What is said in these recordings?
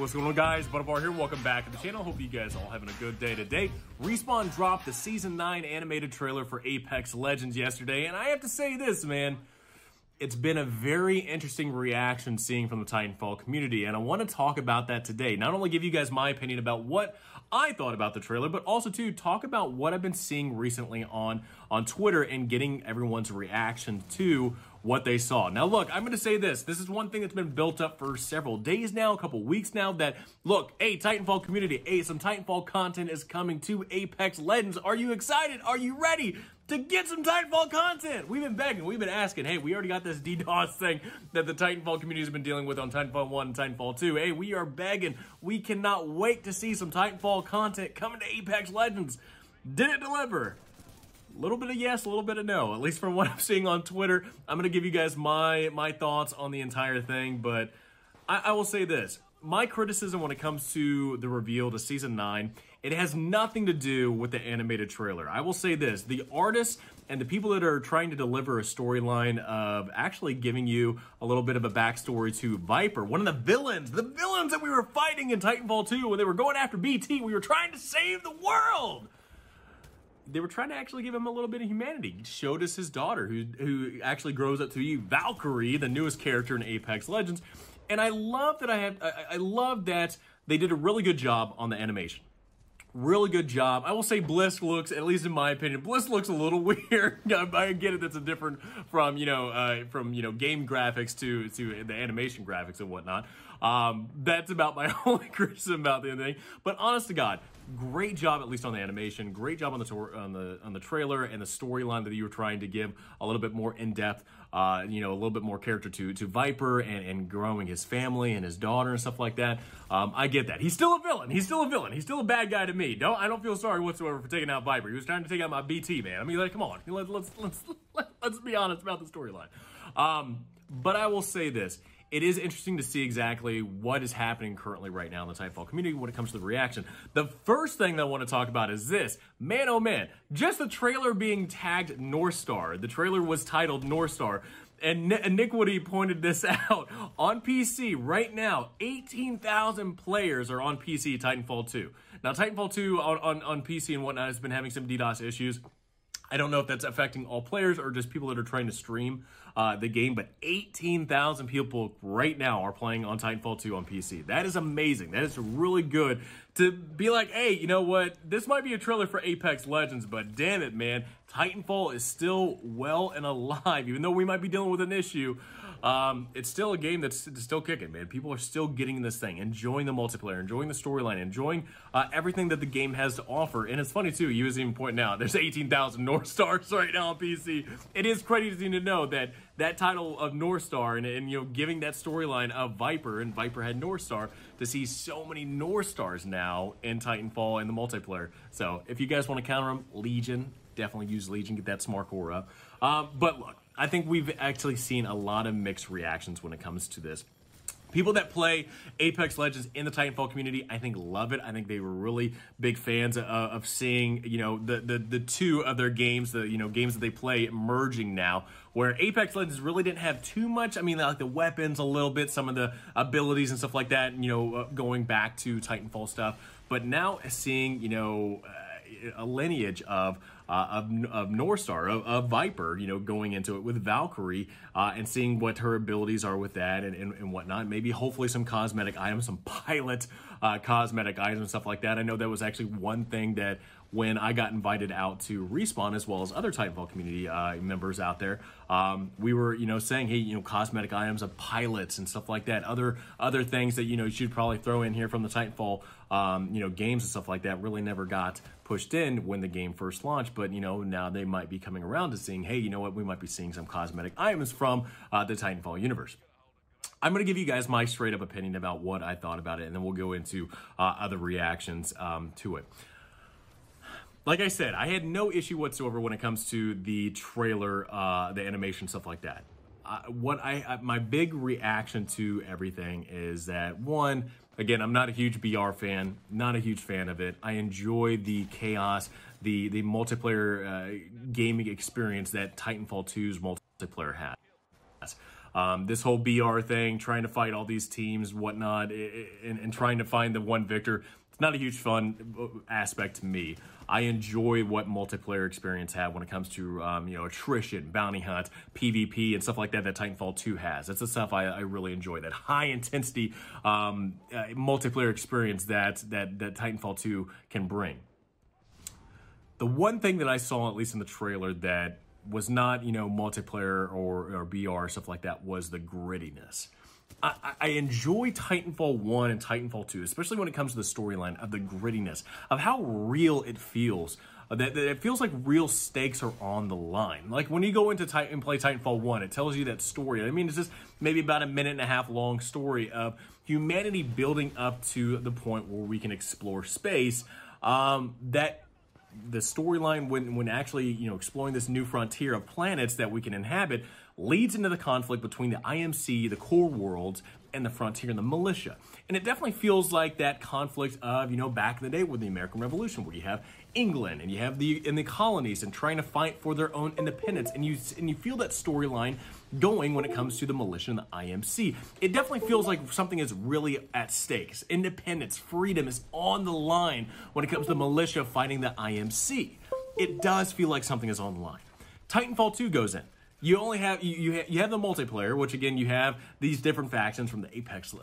what's going on, guys? Butterbar here. Welcome back to the channel. Hope you guys all having a good day today. Respawn dropped the Season 9 animated trailer for Apex Legends yesterday, and I have to say this, man. It's been a very interesting reaction seeing from the Titanfall community, and I want to talk about that today. Not only give you guys my opinion about what I thought about the trailer, but also to talk about what I've been seeing recently on Twitter and getting everyone's reaction to what they saw. Now, look, I'm going to say this. This is one thing that's been built up for several days now, a couple weeks now, that, look, hey, Titanfall community, hey, some Titanfall content is coming to Apex Legends. Are you excited? Are you ready to get some Titanfall content? We've been begging, we've been asking, hey, we already got this DDoS thing that the Titanfall community has been dealing with on Titanfall 1 and Titanfall 2. Hey, we are begging. We cannot wait to see some Titanfall content coming to Apex Legends. Did it deliver? A little bit of yes, a little bit of no, at least from what I'm seeing on Twitter. I'm going to give you guys my thoughts on the entire thing, but I will say this. My criticism when it comes to the reveal to Season 9, it has nothing to do with the animated trailer. I will say this. The artists and the people that are trying to deliver a storyline of actually giving you a little bit of a backstory to Viper, one of the villains that we were fighting in Titanfall 2 when they were going after BT, we were trying to save the world. They were trying to actually give him a little bit of humanity. He showed us his daughter, who actually grows up to be Valkyrie, the newest character in Apex Legends. And I love that I love that they did a really good job on the animation. Really good job. I will say Bliss looks, at least in my opinion, Bliss looks a little weird. I get it, that's a different from game graphics to the animation graphics and whatnot. That's about my only criticism about the thing. But honest to God, great job at least on the animation. Great job on the trailer and the storyline that you were trying to give a little bit more in depth. A little bit more character to Viper and growing his family and his daughter and stuff like that. I get that. He's still a villain. He's still a villain. He's still a bad guy to me. I don't feel sorry whatsoever for taking out Viper. He was trying to take out my BT, man. I mean, like, come on. Let's be honest about the storyline. But I will say this. It is interesting to see exactly what is happening currently right now in the Titanfall community when it comes to the reaction. The first thing that I want to talk about is this. Man, oh man, just the trailer being tagged North Star. The trailer was titled North Star. And Iniquity pointed this out. On PC right now, 18,000 players are on PC Titanfall 2. Now, Titanfall 2 on PC and whatnot has been having some DDoS issues. I don't know if that's affecting all players or just people that are trying to stream the game, but 18,000 people right now are playing on Titanfall 2 on PC. That is amazing. That is really good to be like, hey, you know what? This might be a trailer for Apex Legends, but damn it, man. Titanfall is still well and alive. Even though we might be dealing with an issue, it's still a game that's still kicking, man. People are still getting this thing, enjoying the multiplayer, enjoying the storyline, enjoying everything that the game has to offer. And it's funny, too, you was even pointing out, there's 18,000 North Stars right now on PC. It is crazy to know that that title of North Star and giving that storyline of Viper, and Viper had North Star, to see so many North Stars now in Titanfall and the multiplayer. So if you guys want to counter them, Legion, definitely use Legion, get that smart core up. But look, I think we've actually seen a lot of mixed reactions when it comes to this. People that play Apex Legends in the Titanfall community, I think, love it. I think they were really big fans of seeing, the two other games, games that they play merging now, where Apex Legends really didn't have too much. I mean, like the weapons a little bit, some of the abilities and stuff like that, going back to Titanfall stuff. But now seeing, a lineage of North Star, of Viper, going into it with Valkyrie, and seeing what her abilities are with that and whatnot. Maybe hopefully some cosmetic items, some pilot cosmetic items and stuff like that. I know that was actually one thing that when I got invited out to Respawn, as well as other Titanfall community members out there, we were, saying, hey, cosmetic items of pilots and stuff like that. Other things that, you should probably throw in here from the Titanfall, games and stuff like that really never got pushed in when the game first launched. But, now they might be coming around to seeing, hey, you know what, we might be seeing some cosmetic items from the Titanfall universe. I'm going to give you guys my straight up opinion about what I thought about it, and then we'll go into other reactions to it. Like I said, I had no issue whatsoever when it comes to the trailer, the animation, stuff like that. My big reaction to everything is that, one, again, I'm not a huge BR fan, not a huge fan of it. I enjoy the chaos, the multiplayer gaming experience that Titanfall 2's multiplayer has. This whole BR thing, trying to fight all these teams, whatnot, and trying to find the one victor, it's not a huge fun aspect to me. I enjoy what multiplayer experience have when it comes to attrition, bounty hunt, PvP, and stuff like that Titanfall 2 has. That's the stuff I really enjoy. That high intensity multiplayer experience that Titanfall 2 can bring. The one thing that I saw, at least in the trailer, that was not multiplayer or BR stuff like that was the grittiness. I enjoy Titanfall 1 and Titanfall 2, especially when it comes to the storyline of the grittiness, of how real it feels. That it feels like real stakes are on the line. Like when you go into play Titanfall 1, it tells you that story. I mean, it's just maybe about a 1.5-minute long story of humanity building up to the point where we can explore space. That the storyline when actually exploring this new frontier of planets that we can inhabit leads into the conflict between the IMC, the core worlds, and the frontier and the militia. And it definitely feels like that conflict of back in the day with the American Revolution, where you have England and you have the colonies and trying to fight for their own independence, and you feel that storyline going when it comes to the militia and the IMC. It definitely feels like something is really at stake. Independence, freedom is on the line when it comes to the militia fighting the IMC. It does feel like something is on the line. Titanfall 2 goes in. You only have you have the multiplayer, which again you have these different factions from the Apex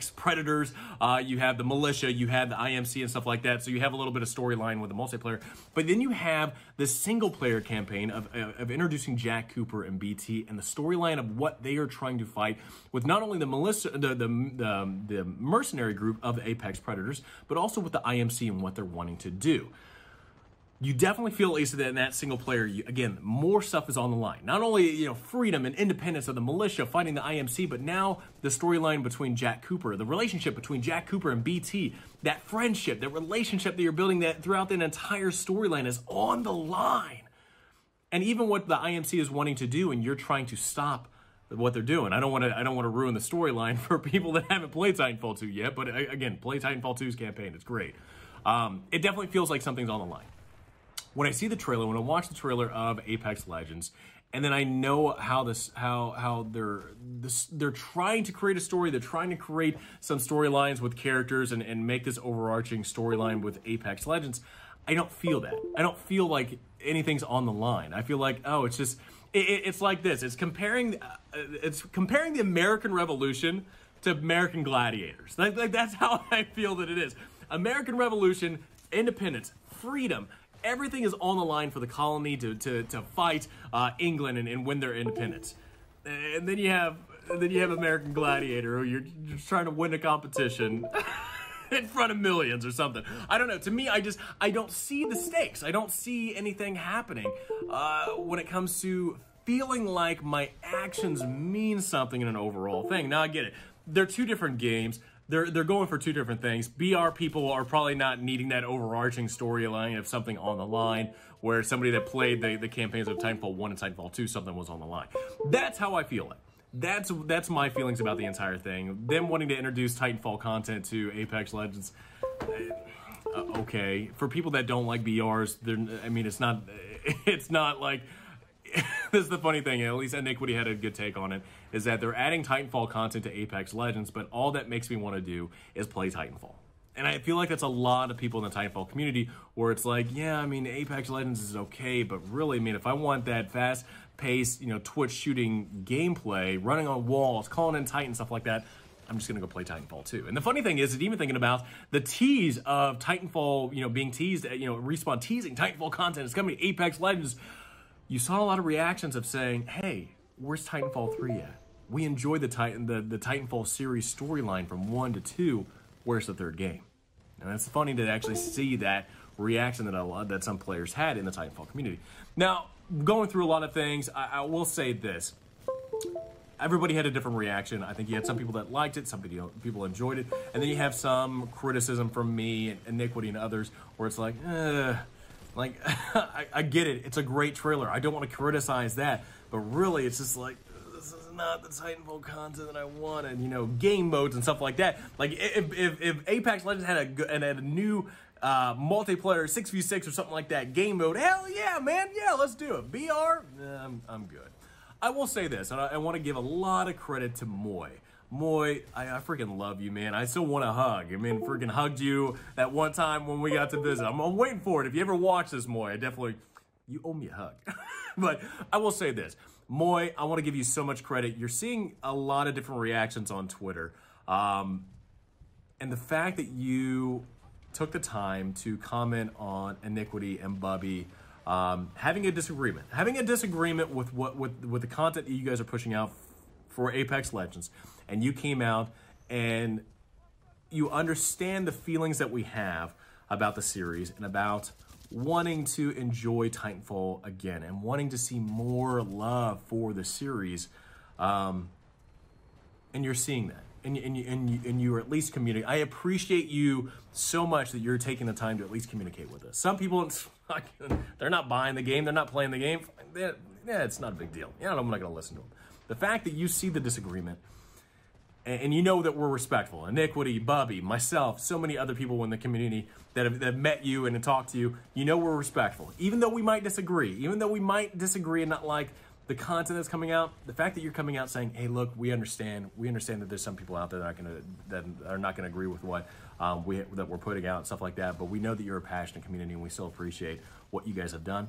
Predators. You have the militia, you have the IMC and stuff like that. So you have a little bit of storyline with the multiplayer, but then you have the single player campaign of introducing Jack Cooper and BT and the storyline of what they are trying to fight with not only the militia, the mercenary group of the Apex Predators, but also with the IMC and what they're wanting to do. You definitely feel, at least that in that single player, again, more stuff is on the line. Not only, freedom and independence of the militia fighting the IMC, but now the storyline between Jack Cooper, the relationship between Jack Cooper and BT, that friendship, that relationship that you're building that throughout that entire storyline is on the line. And even what the IMC is wanting to do, and you're trying to stop what they're doing. I don't want to ruin the storyline for people that haven't played Titanfall 2 yet, but again, play Titanfall 2's campaign. It's great. It definitely feels like something's on the line. When I see the trailer, when I watch the trailer of Apex Legends, and then I know how they're trying to create a story, they're trying to create some storylines with characters and make this overarching storyline with Apex Legends, I don't feel that. I don't feel like anything's on the line. I feel like, oh, it's just it's like this. It's comparing the American Revolution to American Gladiators. Like that's how I feel that it is. American Revolution, independence, freedom. Everything is on the line for the colony to fight England and win their independence. And then you have American Gladiator, who you're just trying to win a competition in front of millions or something. I don't know. To me, I don't see the stakes. I don't see anything happening when it comes to feeling like my actions mean something in an overall thing. Now, I get it. They're two different games. They're going for two different things. BR people are probably not needing that overarching storyline of something on the line, where somebody that played the campaigns of Titanfall 1 and Titanfall 2, something was on the line. That's how I feel it. That's my feelings about the entire thing. Them wanting to introduce Titanfall content to Apex Legends, okay. For people that don't like BRs, it's not like... This is the funny thing, at least Iniquity had a good take on it, is that they're adding Titanfall content to Apex Legends, but all that makes me want to do is play Titanfall. And I feel like that's a lot of people in the Titanfall community, where it's like, yeah, I mean, Apex Legends is okay, but really, I mean, if I want that fast-paced, Twitch shooting gameplay, running on walls, calling in Titan, stuff like that, I'm just going to go play Titanfall 2. And the funny thing is that even thinking about the tease of Titanfall, being teased, Respawn teasing Titanfall content is coming to Apex Legends, you saw a lot of reactions of saying, hey, where's Titanfall 3 at? We enjoyed the Titanfall series storyline from 1 to 2. Where's the third game? And it's funny to actually see that reaction that some players had in the Titanfall community. Now, going through a lot of things, I will say this. Everybody had a different reaction. I think you had some people that liked it, some people enjoyed it, and then you have some criticism from me and Iniquity and others where it's like, I get it. It's a great trailer. I don't want to criticize that. But really, it's just like, this is not the Titanfall content that I wanted. Game modes and stuff like that. Like, if Apex Legends had a new multiplayer 6v6 or something like that game mode, hell yeah, man. Yeah, let's do it. BR, I'm good. I will say this, and I want to give a lot of credit to Moy. Moy, I freaking love you, man. I still want a hug. I mean, freaking hugged you that one time when we got to visit. I'm waiting for it. If you ever watch this, Moy, you owe me a hug. But I will say this. Moy, I want to give you so much credit. You're seeing a lot of different reactions on Twitter. And the fact that you took the time to comment on Iniquity and Bubby having a disagreement with with the content that you guys are pushing out for Apex Legends, and you came out and you understand the feelings that we have about the series and about wanting to enjoy Titanfall again and wanting to see more love for the series, and you're seeing that. And you're at least communicating. I appreciate you so much that you're taking the time to at least communicate with us. Some people, they're not buying the game, they're not playing the game. Yeah, it's not a big deal. Yeah, I'm not going to listen to them. The fact that you see the disagreement and you know that we're respectful, Iniquity, Bubby, myself, so many other people in the community that have met you and talked to you, you know we're respectful. Even though we might disagree, and not like the content that's coming out, the fact that you're coming out saying, hey, look, we understand that there's some people out there that are not gonna agree with what that we're putting out and stuff like that, but we know that you're a passionate community and we still appreciate what you guys have done.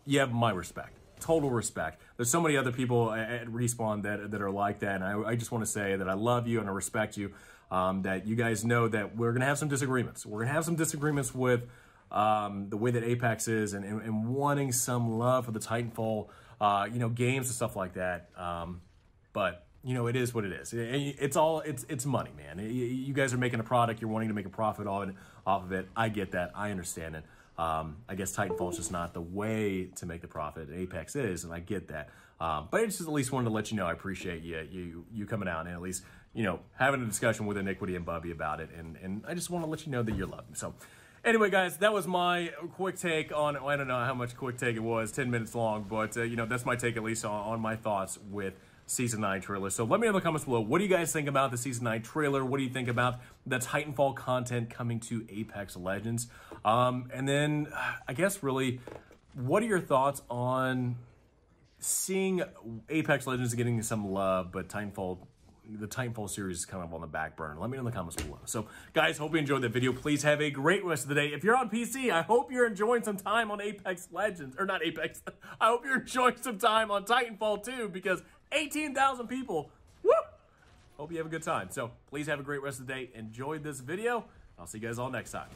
You have my respect. Total respect. There's so many other people at Respawn that are like that, and I just want to say that I love you and I respect you, that you guys know that we're going to have some disagreements. We're going to have some disagreements with the way that Apex is and wanting some love for the Titanfall games and stuff like that. But it is what it is. It's money, man. You guys are making a product. You're wanting to make a profit off of it. I get that. I understand it. I guess Titanfall is just not the way to make the profit. Apex is, and I get that. But I just at least wanted to let you know I appreciate you coming out and at least having a discussion with Iniquity and Bubby about it. And I just want to let you know that you're loved. So anyway, guys, that was my quick take on. I don't know how much quick take it was, 10 minutes long, but that's my take at least on my thoughts with Season 9 trailer. So let me know in the comments below, what do you guys think about the Season 9 trailer? What do you think about the Titanfall content coming to Apex Legends? And then, I guess really, what are your thoughts on seeing Apex Legends getting some love, but the Titanfall series is kind of on the back burner? Let me know in the comments below. So, guys, hope you enjoyed that video. Please have a great rest of the day. If you're on PC, I hope you're enjoying some time on Apex Legends. Or not Apex. I hope you're enjoying some time on Titanfall too, because 18,000 people. Woo! Hope you have a good time. So, please have a great rest of the day. Enjoy this video. I'll see you guys all next time.